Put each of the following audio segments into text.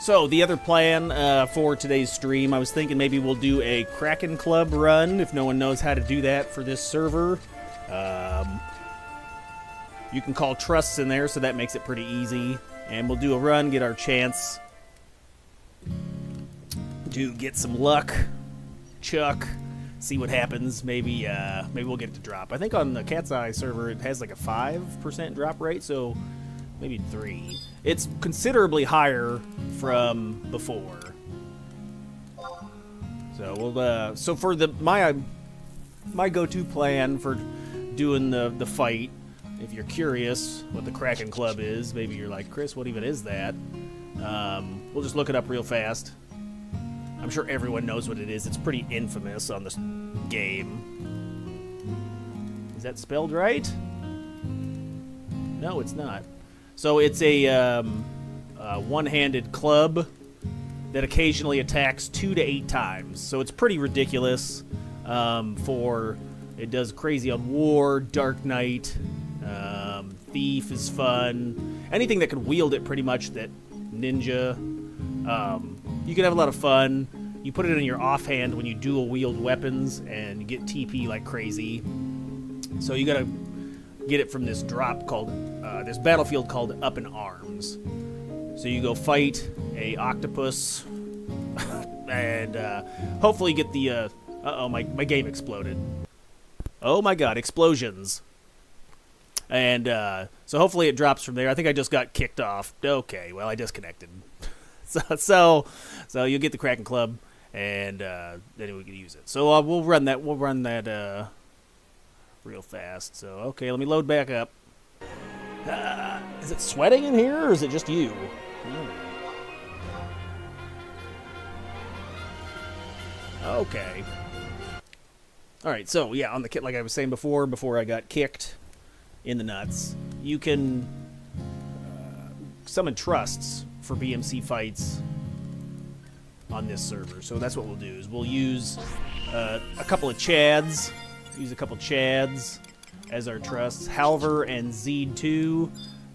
So, the other plan for today's stream, I was thinking maybe we'll do a Kraken Club run, if no one knows how to do that for this server. You can call trusts in there, so that makes it pretty easy. And we'll do a run, get our chance to get some luck, chuck, see what happens. Maybe we'll get it to drop. I think on the CatseyeXI server, it has like a 5% drop rate, so maybe 3. It's considerably higher from before. So we'll so for my go-to plan for doing the fight, if you're curious what the Kraken Club is, maybe you're like, Chris, what even is that? We'll just look it up real fast. I'm sure everyone knows what it is. It's pretty infamous on this game. Is that spelled right? No, it's not. So it's a one-handed club that occasionally attacks 2 to 8 times. So it's pretty ridiculous. It does crazy on War, Dark Knight, Thief is fun. Anything that can wield it, pretty much, that ninja. You can have a lot of fun. You put it in your offhand when you dual wield weapons, and you get TP like crazy. So you gotta get it from this drop called this battlefield called Up in Arms. So you go fight a octopus, and hopefully get the. Uh-oh, my game exploded. Oh my God, explosions! And so hopefully it drops from there. I think I just got kicked off. Okay, well I disconnected. So you'll get the Kraken Club, and then we can use it. So we'll run that. We'll run that real fast. So okay, let me load back up. Is it sweating in here, or is it just you? Okay. All right. So yeah, on the kit, like I was saying before I got kicked in the nuts, you can summon trusts for BMC fights on this server. So that's what we'll do, is we'll use a couple of Chads. Use a couple Chads as our trusts. Halver and Zeed2.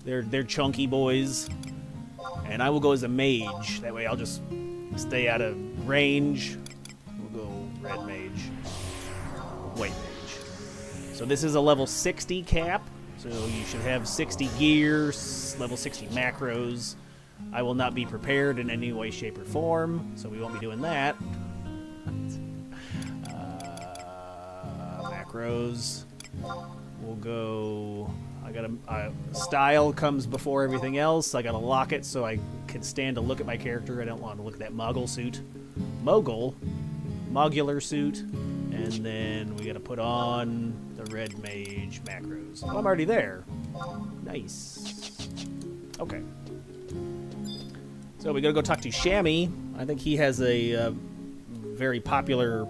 They're chunky boys. And I will go as a mage. That way I'll just stay out of range. We'll go red mage. White mage. So this is a level 60 cap. So you should have 60 gear, level 60 macros. I will not be prepared in any way, shape, or form, so we won't be doing that. Macros. We'll go. I got a style comes before everything else. I got to lock it so I can stand to look at my character. I don't want to look at that Mogul suit. Mogular suit. And then we got to put on the red mage macros. Oh, I'm already there. Nice. Okay. So we got to go talk to Shammy. I think he has a very popular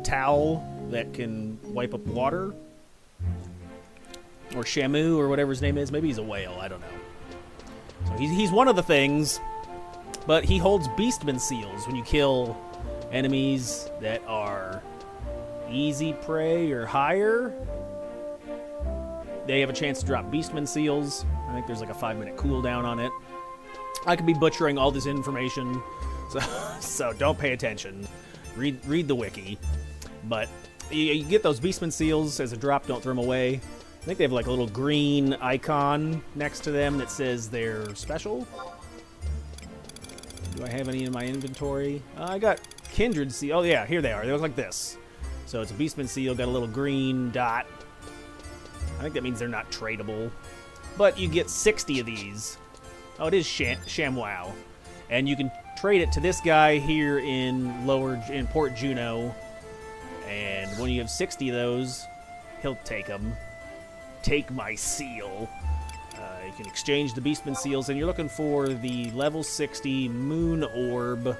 towel that can wipe up water. Or Shamu, or whatever his name is. Maybe he's a whale. I don't know. So he's one of the things, but he holds Beastman seals when you kill enemies that are easy prey or higher. They have a chance to drop Beastman seals. I think there's like a 5-minute cooldown on it. I could be butchering all this information, so don't pay attention. Read the wiki. But you get those Beastman seals as a drop. Don't throw them away. I think they have like a little green icon next to them that says they're special. Do I have any in my inventory? I got Kindred Seal. Oh yeah, here they are. They look like this. So it's a Beastman seal, got a little green dot. I think that means they're not tradable. But you get 60 of these. Oh, it is ShamWow. And you can trade it to this guy here in Port Juno. And when you have 60 of those, he'll take them. Take my seal. You can exchange the Beastman seals, and you're looking for the level 60 Moon Orb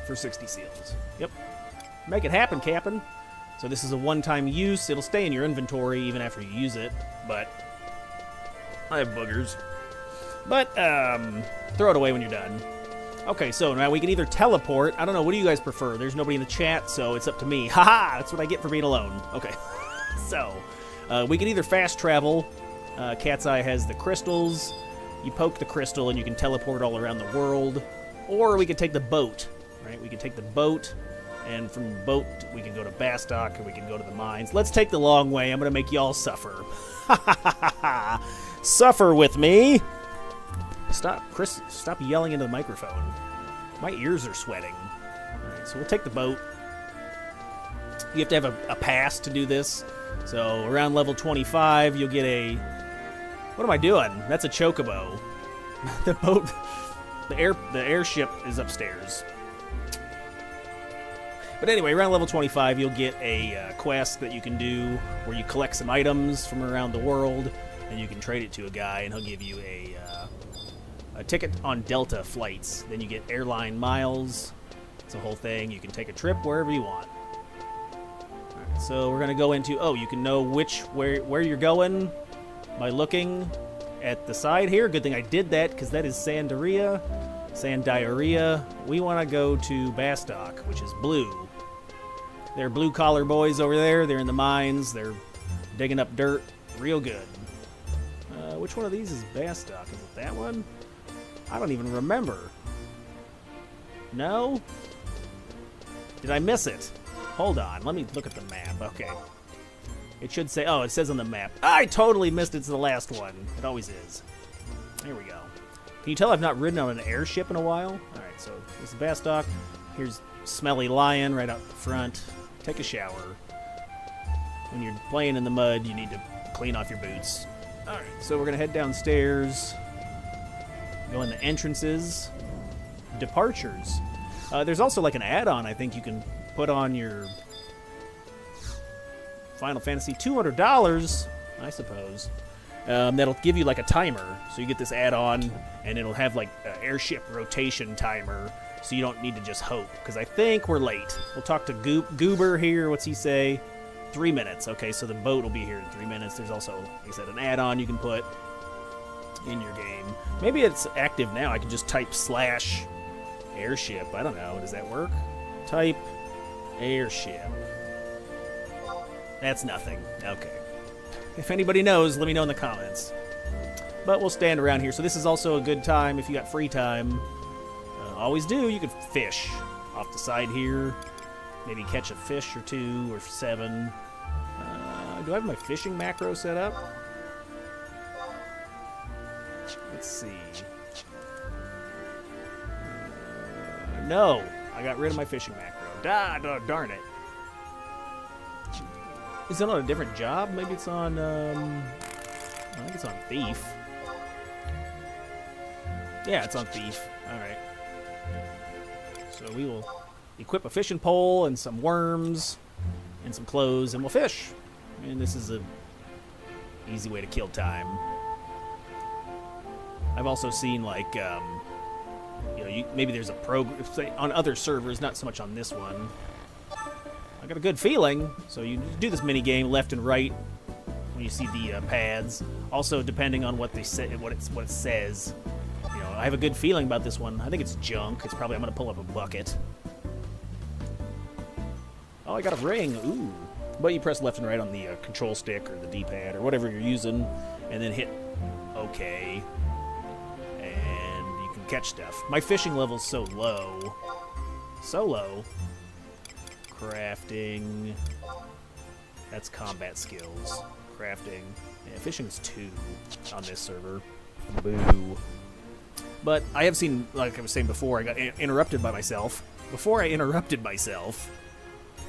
for 60 seals. Yep. Make it happen, Captain. So this is a one-time use. It'll stay in your inventory even after you use it, but I have boogers. But throw it away when you're done. Okay, so now we can either teleport. I don't know. What do you guys prefer? There's nobody in the chat, so it's up to me. Haha! That's what I get for being alone. Okay. So we can either fast travel. CatseyeXI has the crystals. you poke the crystal and you can teleport all around the world. Or we could take the boat, right? We could take the boat, and from the boat we can go to Bastok, and we can go to the mines. Let's take the long way. I'm going to make y'all suffer. Suffer with me. Stop, Chris, stop yelling into the microphone. My ears are sweating. All right, so we'll take the boat. You have to have a pass to do this. So around level 25, you'll get a... What am I doing? That's a chocobo. The boat... The airship is upstairs. But anyway, around level 25, you'll get a quest that you can do where you collect some items from around the world, and you can trade it to a guy, and he'll give you a ticket on Delta flights. Then you get airline miles. It's a whole thing. You can take a trip wherever you want. All right, so we're going to go into... Oh, you can know where you're going by looking at the side here. Good thing I did that, because that is Sandaria. Sandiarrhea. We want to go to Bastok, which is blue. They're blue-collar boys over there. They're in the mines. They're digging up dirt. Real good. Which one of these is Bastok? Is it that one? I don't even remember. No? Did I miss it? Hold on. Let me look at the map. Okay. It should say... Oh, it says on the map. I totally missed it. It's the last one. It always is. There we go. Can you tell I've not ridden on an airship in a while? Alright, so this is Bastok. Here's Smelly Lion right out the front. Take a shower. When you're playing in the mud, you need to clean off your boots. Alright, so we're going to head downstairs. Go in the entrances. Departures. There's also like an add-on I think you can put on your Final Fantasy. $200, I suppose. That'll give you like a timer. So you get this add-on, and it'll have like an airship rotation timer, so you don't need to just hope. Because I think we're late. We'll talk to Goober here. What's he say? 3 minutes. Okay, so the boat will be here in 3 minutes. There's also, like I said, an add-on you can put in your game. Maybe it's active now. I can just type /airship. I don't know. Does that work? Type airship. That's nothing. Okay. If anybody knows, let me know in the comments. But we'll stand around here. So this is also a good time if you got free time. Always do. You could fish off the side here. Maybe catch a fish or 2 or 7. Do I have my fishing macro set up? Let's see. No. I got rid of my fishing macro. Darn it. Is it on a different job? Maybe it's on, I think it's on Thief. Yeah, it's on Thief. Alright. So we will equip a fishing pole and some worms and some clothes, and we'll fish. And this is a easy way to kill time. I've also seen, like, maybe there's a program on other servers, not so much on this one. I got a good feeling. So you do this mini game left and right when you see the pads. Also, depending on what they say, what it says. I have a good feeling about this one. I think it's junk. It's probably I'm gonna pull up a bucket. Oh, I got a ring. Ooh. But you press left and right on the control stick or the D-pad or whatever you're using, and then hit OK, and you can catch stuff. My fishing level's so low. So low. Crafting. That's combat skills. Crafting. Yeah, fishing's 2 on this server. Boo. But I have seen, like I was saying before, I got interrupted by myself. Before I interrupted myself,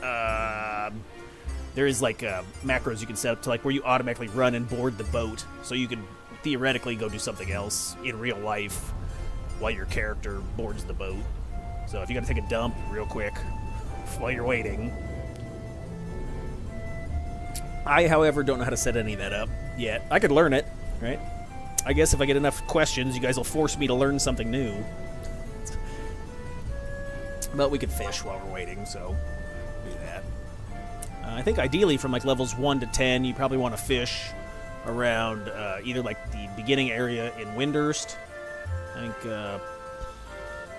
there is like macros you can set up to like where you automatically run and board the boat, so you can theoretically go do something else in real life while your character boards the boat. So if you got to take a dump real quick while you're waiting. I, however, don't know how to set any of that up yet. I could learn it, right? I guess if I get enough questions, you guys will force me to learn something new. But we could fish while we're waiting, so do that. I think ideally from like levels 1 to 10, you probably want to fish around either like the beginning area in Windurst. I think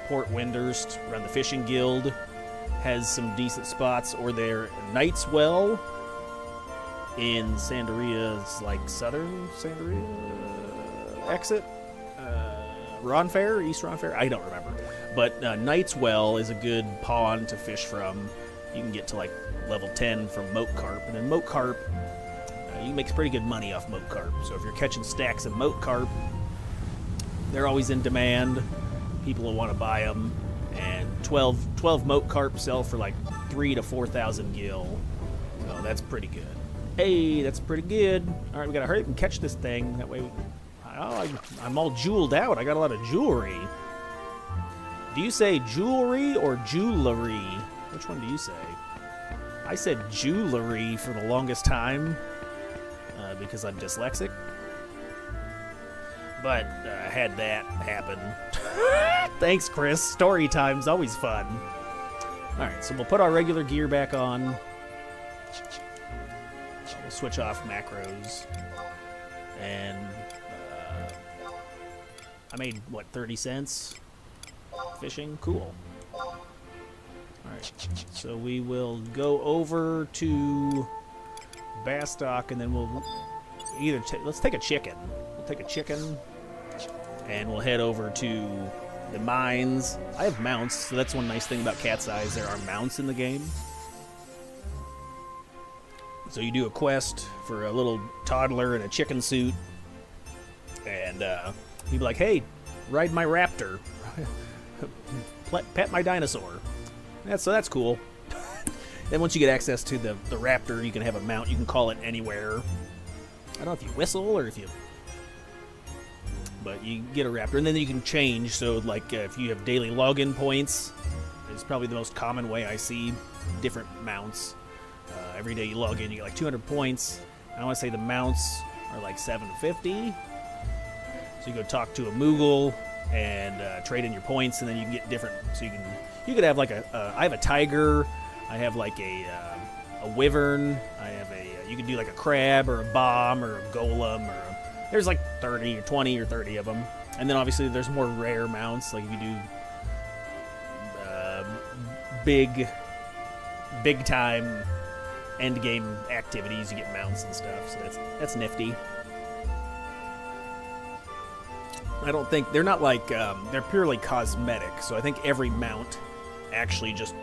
Port Windurst, around the Fishing Guild, has some decent spots, or their Knight's Well in Sandaria's like southern Sandaria exit. Ronfair, East Ronfair? I don't remember. But Knight's Well is a good pond to fish from. You can get to like level 10 from moat carp, and then moat carp, you can make pretty good money off moat carp. So if you're catching stacks of moat carp, they're always in demand. People will want to buy them, and 12 moat carp sell for like 3,000 to 4,000 gil. So that's pretty good. Hey, that's pretty good. All right, we gotta hurry up and catch this thing. That way, I'm all jeweled out. I got a lot of jewelry. Do you say jewelry or jewelry? Which one do you say? I said jewelry for the longest time because I'm dyslexic. But I had that happen. Thanks, Chris. Story time's always fun. All right, so we'll put our regular gear back on. We'll switch off macros. And I made, what, 30 cents? Fishing? Cool. Alright, so we will go over to Bastock, and then we'll either let's take a chicken. We'll take a chicken, and we'll head over to the mines. I have mounts, so that's one nice thing about Cat's Eyes. There are mounts in the game. So you do a quest for a little toddler in a chicken suit, and he'd be like, hey, ride my raptor. Pet my dinosaur. So that's cool. Then once you get access to the raptor, you can have a mount. You can call it anywhere. I don't know if you whistle or if you... But you get a raptor, and then you can change. So like if you have daily login points, it's probably the most common way I see different mounts. Every day you log in, you get like 200 points. I want to say the mounts are like 750. So you go talk to a Moogle and trade in your points, and then you can get different. So you could have like I have a tiger, I have like a wyvern, I have you can do like a crab or a bomb or a golem there's like 30 or 20 or 30 of them, and then obviously there's more rare mounts. Like if you do big time end game activities, you get mounts and stuff. So that's nifty. I don't think they're not like they're purely cosmetic. So I think every mount actually just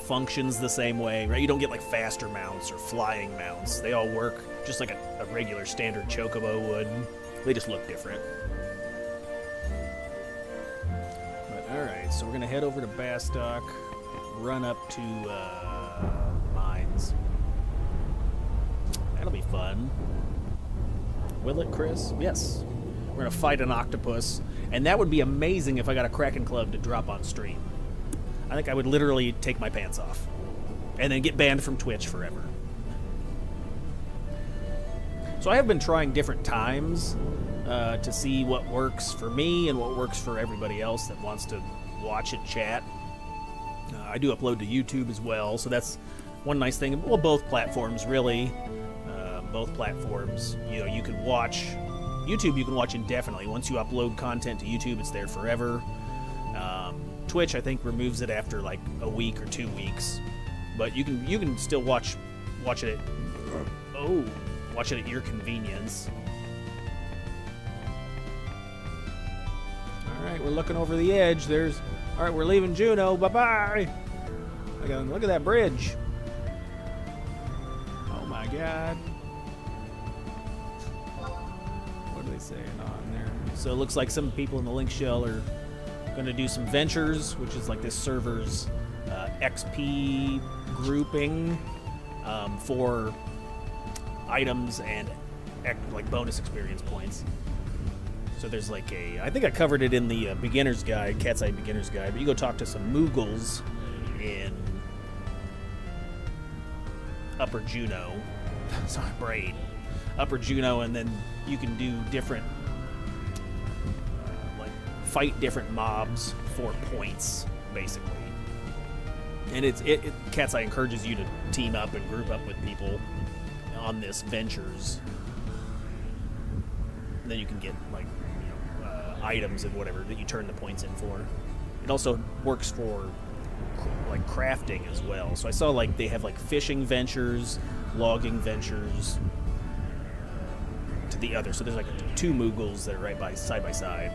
functions the same way, right? You don't get like faster mounts or flying mounts. They all work just like a regular standard chocobo would. They just look different. But all right, so we're gonna head over to Bastock, run up to mines. That'll be fun. Will it, Chris? Yes. We're going to fight an octopus, and that would be amazing if I got a Kraken Club to drop on stream. I think I would literally take my pants off and then get banned from Twitch forever. So I have been trying different times to see what works for me and what works for everybody else that wants to watch and chat. I do upload to YouTube as well, so that's one nice thing. Well, both platforms, really. Both platforms, you can watch YouTube. You can watch indefinitely. Once you upload content to YouTube, it's there forever. Twitch, I think, removes it after like a week or 2 weeks, but you can still watch it at your convenience. All right, we're looking over the edge. All right, we're leaving Juneau. Bye bye. Look at that bridge. Oh my God. What are they saying on there? So it looks like some people in the link shell are going to do some ventures, which is like this server's XP grouping for items and like bonus experience points. So there's like I think I covered it in the beginner's guide, Cat's Eye beginner's guide, but you go talk to some Moogles in Upper Juneau. Sorry, brain. Upper Juneau, and then you can do different, like fight different mobs for points, basically. And Cat's Eye encourages you to team up and group up with people on this ventures. And then you can get like items and whatever that you turn the points in for. It also works for like crafting as well. So I saw like they have like fishing ventures, logging ventures to the other. So there's like two Moogles that are side by side.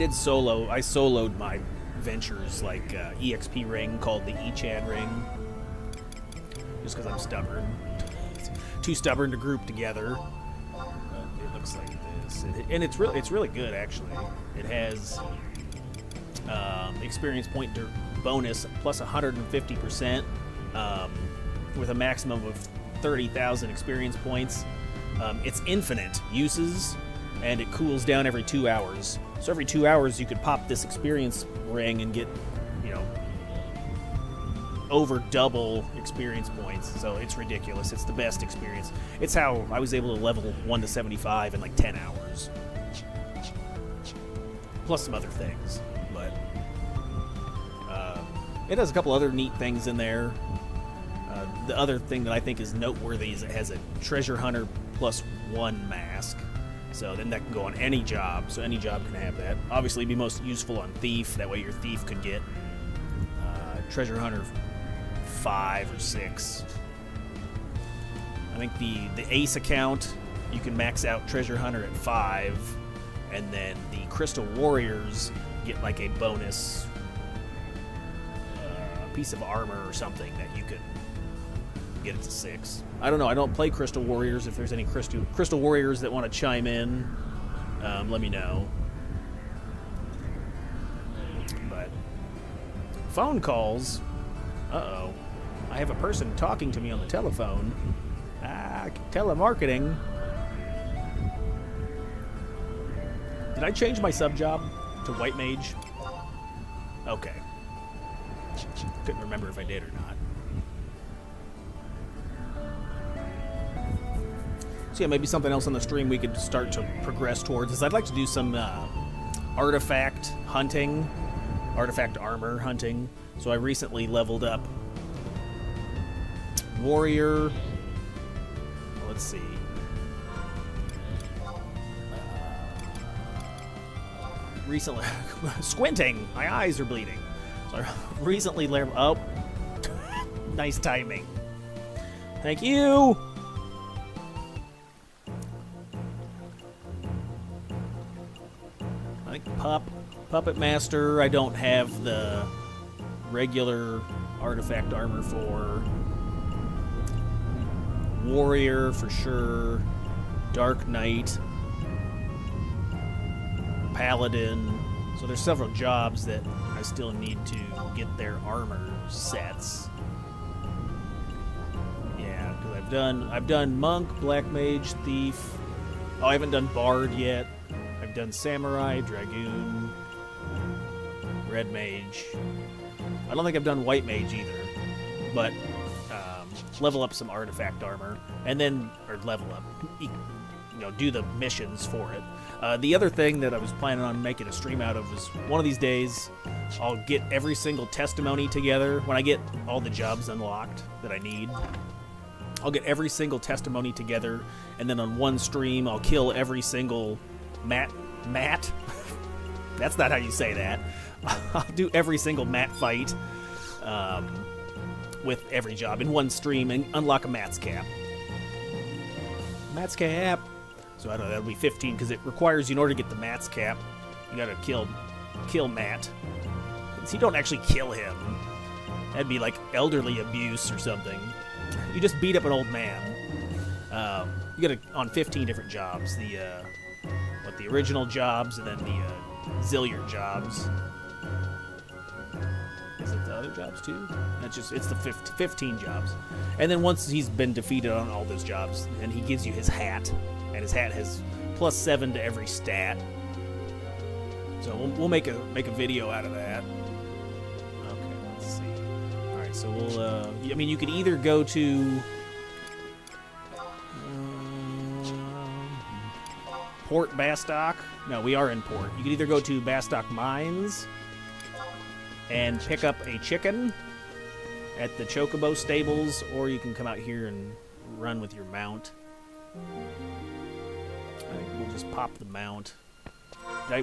I soloed my ventures, like EXP ring called the Echan ring, just because I'm stubborn. Too stubborn to group together. It looks like this, and it's really good actually. It has experience point bonus plus 150%, with a maximum of 30,000 experience points. It's infinite uses, and it cools down every 2 hours. So every 2 hours you could pop this experience ring and get, over double experience points. So it's ridiculous. It's the best experience. It's how I was able to level 1 to 75 in like 10 hours. Plus some other things. But it has a couple other neat things in there. The other thing that I think is noteworthy is it has a treasure hunter +1 mask. So then that can go on any job. So any job can have that. Obviously, it'd be most useful on thief. That way your thief could get treasure hunter 5 or 6. I think the ace account, you can max out treasure hunter at 5, and then the crystal warriors get like a bonus piece of armor or something that you could get it to 6. I don't know. I don't play crystal warriors. If there's any crystal warriors that want to chime in, let me know. But phone calls. Uh-oh. I have a person talking to me on the telephone. Telemarketing. Did I change my sub job to white mage? Okay. Couldn't remember if I did or not. So yeah, maybe something else on the stream we could start to progress towards is I'd like to do some artifact hunting, artifact armor hunting. So I recently leveled up warrior. Let's see. Recently, squinting. My eyes are bleeding. So I recently leveled up. Nice timing. Thank you. I think Puppet Master, I don't have the regular artifact armor for. Warrior for sure. Dark Knight. Paladin. So there's several jobs that I still need to get their armor sets. Yeah, because I've done Monk, Black Mage, Thief. Oh, I haven't done Bard yet. I've done Samurai, Dragoon, Red Mage. I don't think I've done White Mage either. But level up some artifact armor, and then, or level up, do the missions for it. The other thing that I was planning on making a stream out of was one of these days I'll get every single testimony together. When I get all the jobs unlocked that I need, I'll get every single testimony together, and then on one stream I'll kill every single Matt? That's not how you say that. I'll do every single Matt fight with every job in one stream and unlock a Matt's cap. Matt's cap. So I don't know, that'll be 15 because it requires you, in order to get the Matt's cap, you gotta kill Matt. So you don't actually kill him. That'd be like elderly abuse or something. You just beat up an old man. You gotta, on 15 different jobs. The original jobs and then the Zilliard jobs. Is it the other jobs too? It's the 15 jobs. And then once he's been defeated on all those jobs, then he gives you his hat. And his hat has +7 to every stat. So we'll make a video out of that. Okay, let's see. Alright, so we'll you could either go to Port Bastock. No, we are in Port. You could either go to Bastock Mines and pick up a chicken at the Chocobo stables, or you can come out here and run with your mount. We'll just pop the mount.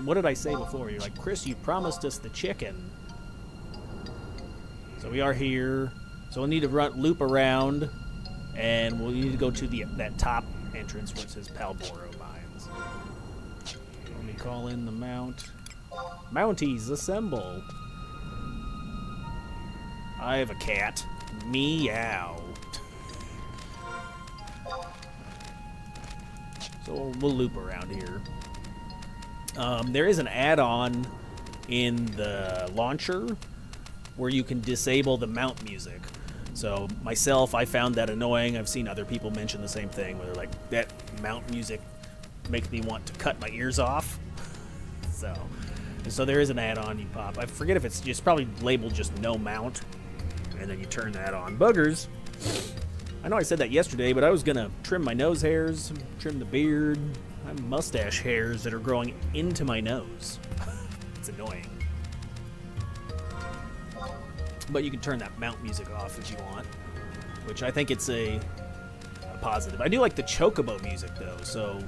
What did I say before? You're like, Chris, you promised us the chicken. So we are here. So we'll need to loop around, and we'll need to go to that top entrance where it says Palboro Mines. Let me call in the mount. Mounties, assemble. I have a cat. Meow. So we'll loop around here. There is an add-on in the launcher where you can disable the mount music. So myself, I found that annoying. I've seen other people mention the same thing where they're like, that mount music makes me want to cut my ears off. So there is an add-on you pop. I forget if it's just probably labeled just no mount, and then you turn that on. Buggers. I know I said that yesterday, but I was gonna trim my nose hairs, trim the beard. I have mustache hairs that are growing into my nose. It's annoying. But you can turn that mount music off if you want, which I think it's a positive. I do like the chocobo music though, so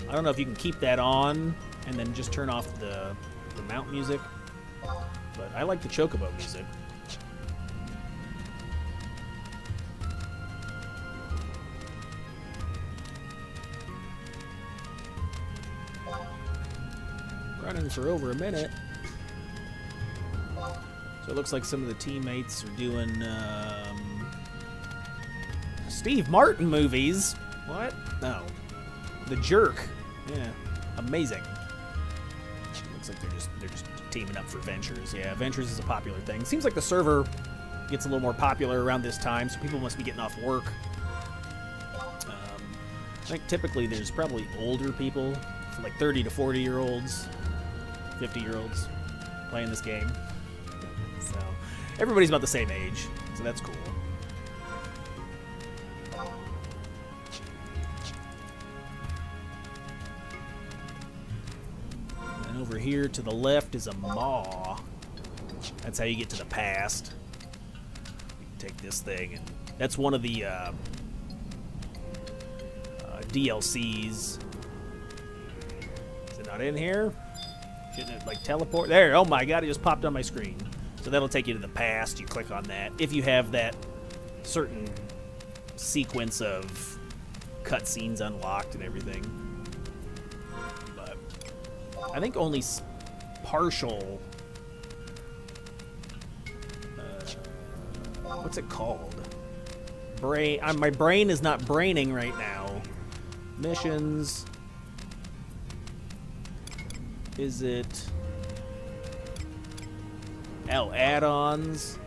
I don't know if you can keep that on and then just turn off the mount music, but I like the chocobo music. Running for over a minute. So it looks like some of the teammates are doing Steve Martin movies. What? No. The Jerk. Yeah. Amazing. Looks like they're just teaming up for Ventures. Yeah, Ventures is a popular thing. Seems like the server gets a little more popular around this time, so people must be getting off work. I think typically there's probably older people, like 30 to 40-year-olds, 50-year-olds playing this game. So everybody's about the same age, so that's cool. And over here to the left is a maw. That's how you get to the past. You can take this thing, and that's one of the DLCs. Is it not in here? Shouldn't it like teleport? There, oh my god, it just popped on my screen. So that'll take you to the past. You click on that. If you have that certain sequence of cutscenes unlocked and everything. But I think only partial... what's it called? Brain. My brain is not braining right now. Missions... Is it... Oh, add-ons.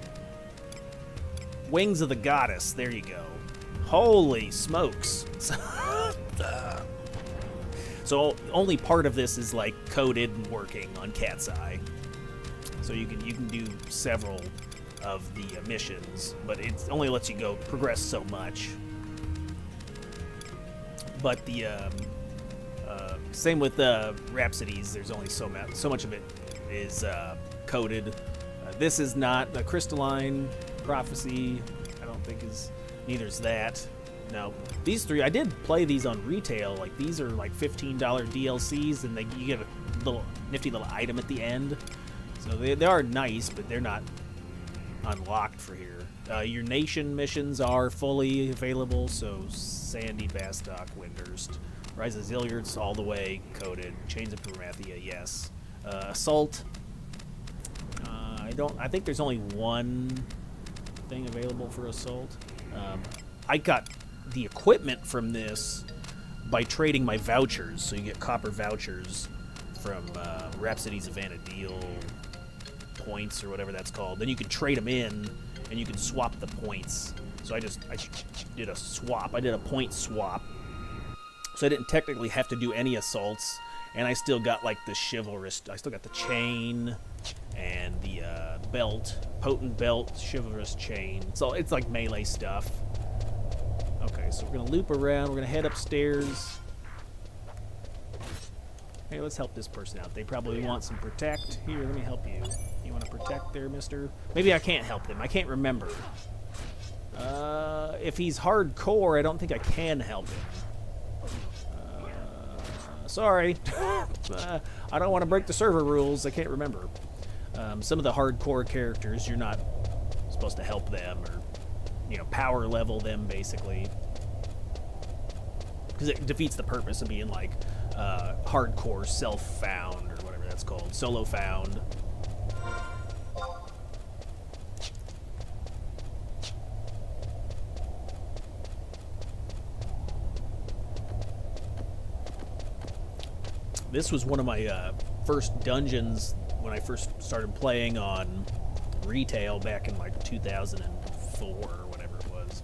Wings of the Goddess. There you go. Holy smokes. So only part of this is like coded and working on CatseyeXI. So you can do several of the missions, but it only lets you go progress so much. But the same with Rhapsodies. There's only so much of it is coded. This is not a Crystalline Prophecy. I don't think is. Neither is that. No, these three. I did play these on retail. Like these are like $15 DLCs, and you get a little nifty little item at the end. So they are nice, but they're not unlocked for here. Your nation missions are fully available. So Sandy, Bastok, Windhurst. Rise of Zilliards all the way coded. Chains of Parathia, yes. Assault. I think there's only one thing available for Assault. I got the equipment from this by trading my vouchers. So you get copper vouchers from Rhapsodies of Vanadil points or whatever that's called. Then you can trade them in, and you can swap the points. So I did a swap. I did a point swap. So I didn't technically have to do any assaults, and I still got like the chivalrous. I still got the chain and the belt, potent belt, chivalrous chain. So it's like melee stuff. Okay, so we're gonna loop around. We're gonna head upstairs. Hey, let's help this person out. They probably want some protect. Here, let me help you. You want to protect there, mister? Maybe I can't help them. I can't remember. If he's hardcore, I don't think I can help him. Sorry. I don't want to break the server rules. I can't remember. Some of the hardcore characters, you're not supposed to help them or, power level them, basically. because it defeats the purpose of being like hardcore self-found or whatever that's called, solo found. This was one of my first dungeons when I first started playing on retail back in like 2004 or whatever it was.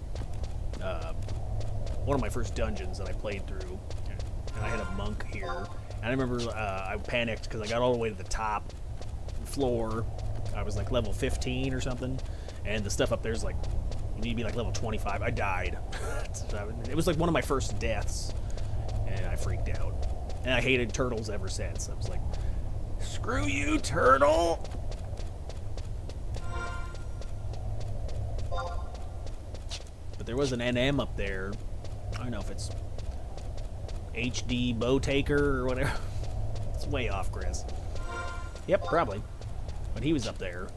One of my first dungeons that I played through, and I had a monk here. And I remember I panicked because I got all the way to the top floor. I was like level 15 or something, and the stuff up there is like, you need to be like level 25. I died. It was like one of my first deaths, and I freaked out. And I hated turtles ever since. I was like, screw you, turtle! But there was an NM up there. I don't know if it's HD Bow Taker or whatever. It's way off, Chris. Yep, probably. But he was up there.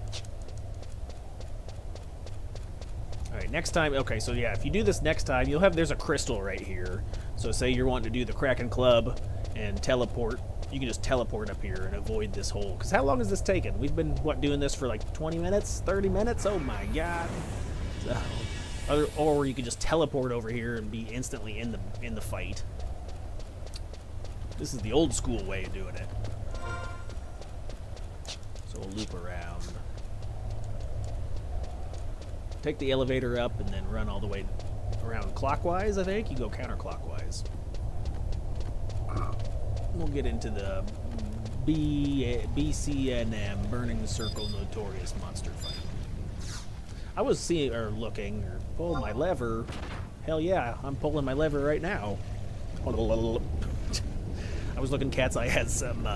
Alright, next time. Okay, so yeah, if you do this next time, you'll have. There's a crystal right here. So say you're wanting to do the Kraken Club and teleport. You can just teleport up here and avoid this hole. Because how long has this taken? We've been, what, doing this for like 20 minutes? 30 minutes? Oh my god. So, or you can just teleport over here and be instantly in the fight. This is the old school way of doing it. So we'll loop around. Take the elevator up and then run all the way around clockwise, I think. You go counterclockwise. We'll get into the BCNM, Burning Circle Notorious monster fight. I was seeing, or looking, or pulling my lever. Hell yeah, I'm pulling my lever right now. I was looking, CatseyeXI has some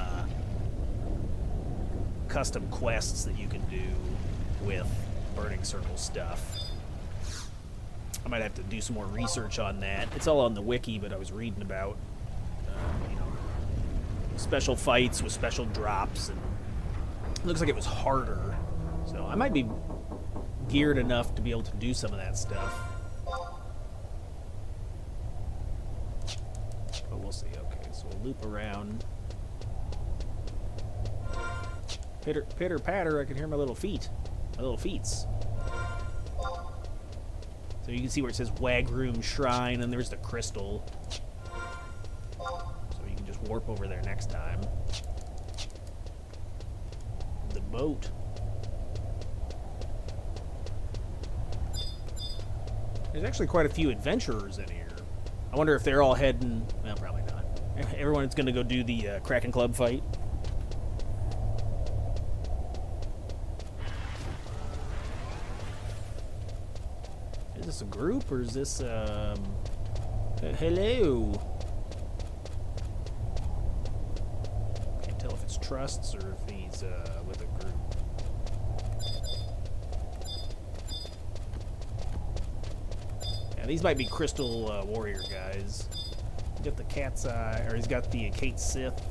custom quests that you can do with Burning Circle stuff. I might have to do some more research on that. It's all on the wiki, but I was reading about special fights with special drops, and it looks like it was harder. So I might be geared enough to be able to do some of that stuff. But we'll see. Okay, so we'll loop around. Pitter, pitter, patter, I can hear my little feet. My little feets. So you can see where it says Waughroon Shrine, and there's the crystal. Warp over there next time. The boat. There's actually quite a few adventurers in here. I wonder if they're all heading... Well, probably not. Everyone's going to go do the Kraken Club fight. Is this a group, or is this... hello? Trusts, or if he's with a group. Yeah, these might be Crystal Warrior guys. He's got the cat's eye, or he's got the Kate Sith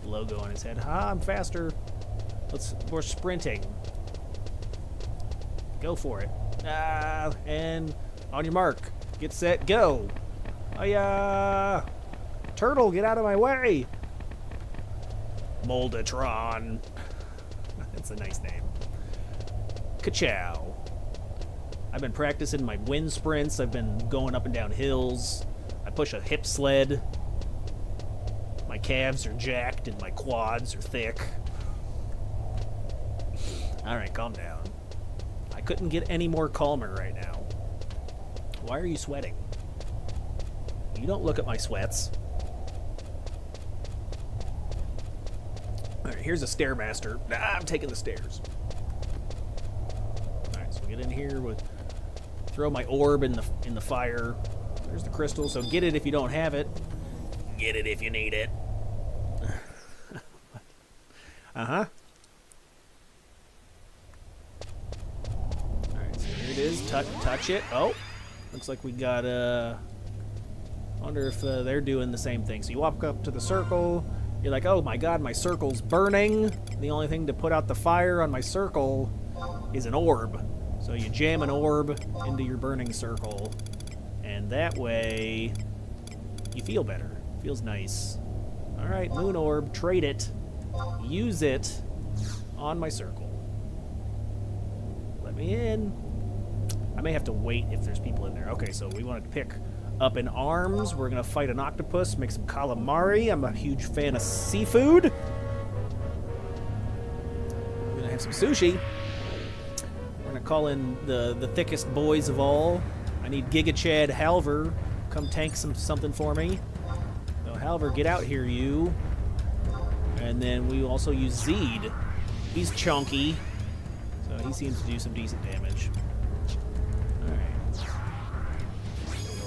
logo on his head. Ha, I'm faster. We're sprinting. Go for it. And on your mark. Get set, go. Oh, turtle, get out of my way. Moldatron. That's a nice name. Ka-chow. I've been practicing my wind sprints. I've been going up and down hills. I push a hip sled. My calves are jacked and my quads are thick. Alright, calm down. I couldn't get any more calmer right now. Why are you sweating? You don't look at my sweats. Alright, here's a Stairmaster. I'm taking the stairs. Alright, so we get in here with... Throw my orb in the fire. There's the crystal, so get it if you don't have it. Get it if you need it. Uh-huh. Alright, so here it is. Touch it. Oh! Looks like we got, wonder if they're doing the same thing. So you walk up to the circle. You're like, oh my god, my circle's burning. The only thing to put out the fire on my circle is an orb. So you jam an orb into your burning circle. And that way, you feel better. Feels nice. All right, moon orb, trade it. Use it on my circle. Let me in. I may have to wait if there's people in there. Okay, so we want to pick up in arms. We're going to fight an octopus, make some calamari. I'm a huge fan of seafood. We're going to have some sushi. We're going to call in the thickest boys of all. I need Giga Chad Halver. Come tank something for me. So Halver, get out here, you. And then we also use Zeed. He's chunky, so he seems to do some decent damage. Alright.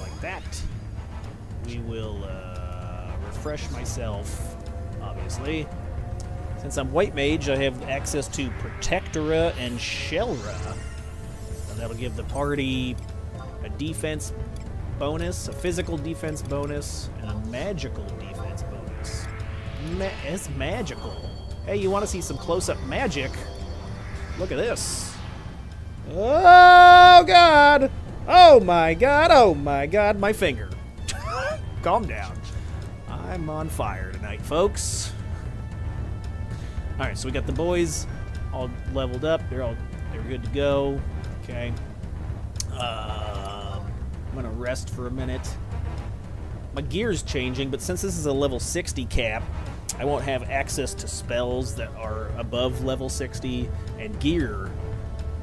Like that. We will refresh myself, obviously. Since I'm white mage, I have access to Protectora and Shellra. So that'll give the party a defense bonus, a physical defense bonus, and a magical defense bonus. It's magical. Hey, you want to see some close-up magic? Look at this. Oh, God. Oh, my God. Oh, my God. My finger. Calm down. I'm on fire tonight, folks. All right, so we got the boys all leveled up. They're good to go. Okay. I'm going to rest for a minute. My gear's changing, but since this is a level 60 cap, I won't have access to spells that are above level 60, and gear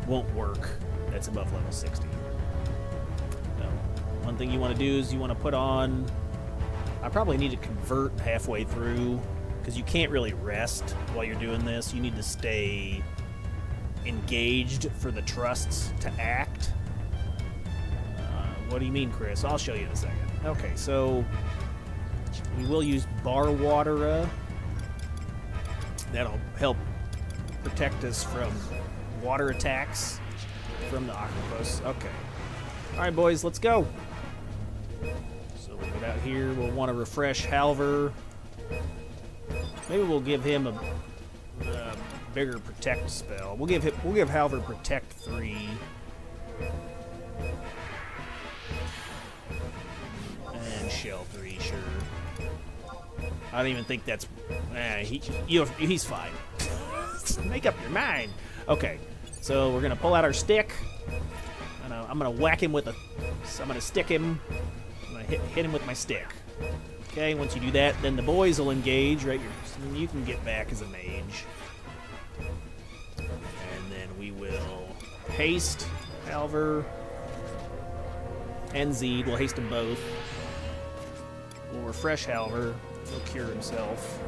won't work that's above level 60. So, one thing you want to do is you want to put on... I probably need to convert halfway through, because you can't really rest while you're doing this. You need to stay engaged for the trusts to act. What do you mean, Chris? I'll show you in a second. Okay, so we will use Waughroon. That'll help protect us from water attacks from the octopus. Okay. All right, boys, let's go. So we'll get out here. We'll want to refresh Halver. Maybe we'll give him a bigger protect spell. We'll give Halver protect 3. And shell 3, sure. I don't even think that's... he's fine. Make up your mind. Okay, so we're going to pull out our stick. I'm going to whack him with a... I'm going to stick him. I'm going to hit him with my stick. Okay, once you do that, then the boys will engage, right? You can get back as a mage. And then we will haste Halver and Zeed. We'll haste them both. We'll refresh Halver. He'll cure himself.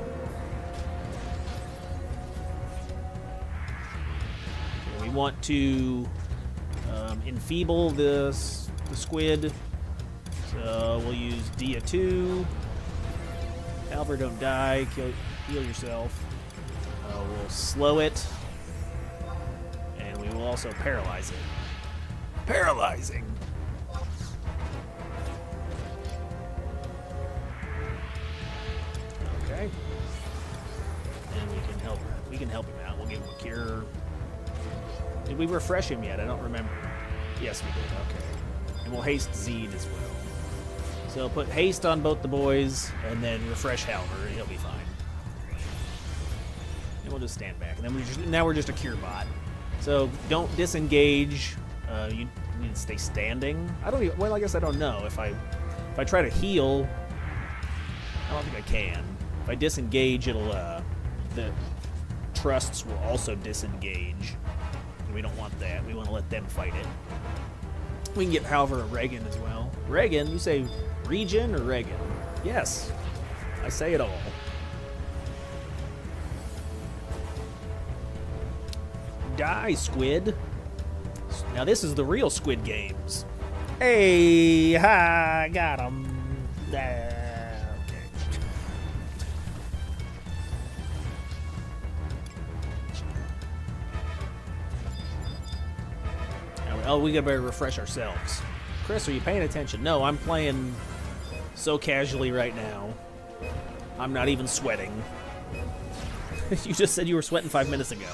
Okay, we want to enfeeble the squid. So we'll use Dia 2. Halver, don't die. Heal yourself. We'll slow it. And we will also paralyze it. Paralyzing! Okay. And we can help him out. We'll give him a cure. Did we refresh him yet? I don't remember. Yes, we did. Okay. And we'll haste Zeed as well. So put haste on both the boys, and then refresh Halver, and he'll be fine. And we'll just stand back. And then now we're just a cure bot. So don't disengage. You need to stay standing. Well, I guess I don't know. If I try to heal, I don't think I can. If I disengage, it'll the trusts will also disengage. And we don't want that. We want to let them fight it. We can get, however, a Regan as well. Regan? You say Regen or Regan? Yes. I say it all. Die, squid. Now this is the real Squid Games. Hey, ha, got him. Okay. Oh, we gotta better refresh ourselves. Chris, are you paying attention? No, I'm playing so casually right now. I'm not even sweating. You just said you were sweating 5 minutes ago.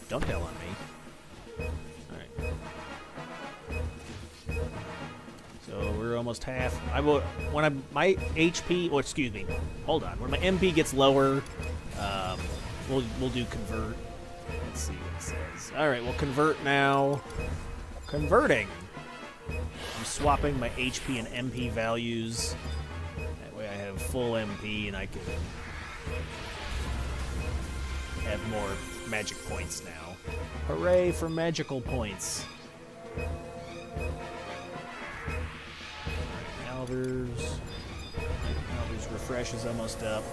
Don't tell on me. Alright. So we're we're almost half. My HP, or excuse me, hold on. When my MP gets lower, we'll do convert. Let's see what it says. All right, we'll convert now. Converting. I'm swapping my HP and MP values. That way I have full MP and I can have more magic points now. Hooray for magical points. Alvar's refresh is almost up.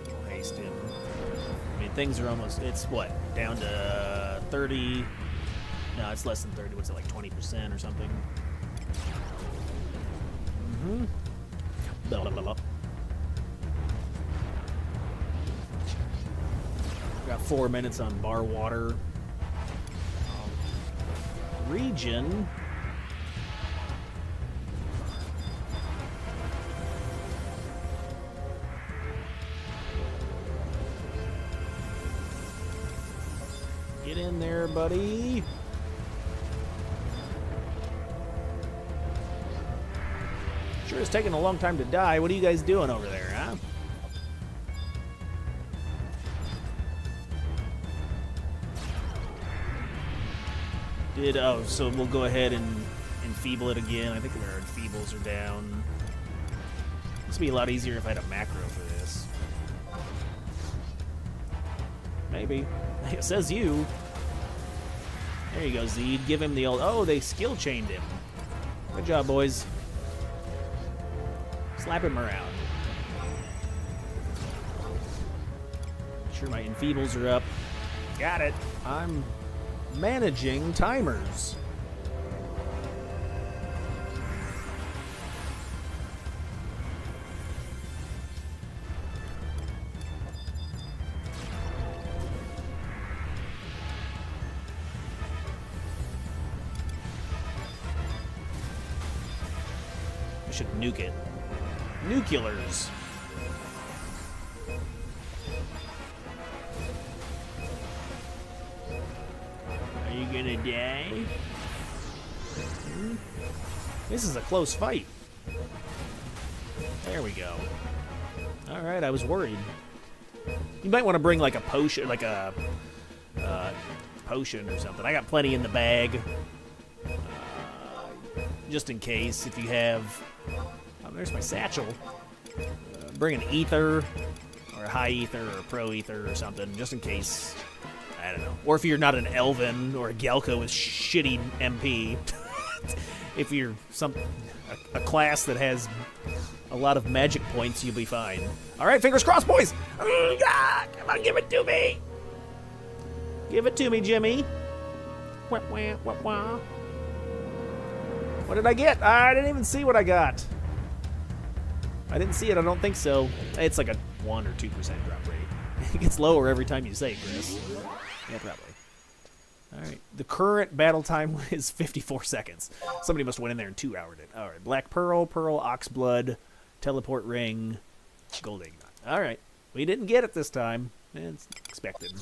We'll haste him. I mean, things are almost, it's what, down to 30? No, it's less than 30. What's it, like 20% or something? Mm-hmm. Blah, blah, blah, blah. Got 4 minutes on bar water. Region. Get in there, buddy. Sure is taking a long time to die. What are you guys doing over there, huh? So we'll go ahead and enfeeble it again. I think our enfeebles are down. This would be a lot easier if I had a macro for this. Maybe. It says you. There you go, Zed. Give him the old... Oh, they skill chained him. Good job, boys. Slap him around. Make sure my enfeebles are up. Got it. I'm managing timers. I should nuke it. Nuclears. Are you gonna die? This is a close fight. There we go. All right, I was worried. You might want to bring like a potion, like a potion or something. I got plenty in the bag, just in case. If you have, oh, there's my satchel. Bring an ether, or a high ether, or a pro ether, or something, just in case. I don't know. Or if you're not an Elven or a Gelko with shitty MP. If you're a class that has a lot of magic points, you'll be fine. All right, fingers crossed, boys. Come on, give it to me. Give it to me, Jimmy. Wah, wah, wah, wah. What did I get? I didn't even see what I got. I didn't see it. I don't think so. It's like a 1 or 2% drop rate. It gets lower every time you say, Chris. Yeah, probably. All right. The current battle time is 54 seconds. Somebody must have went in there and 2-houred it. All right. Black Pearl, Pearl, Oxblood, Teleport Ring, Gold Ignite. All right. We didn't get it this time. It's expected.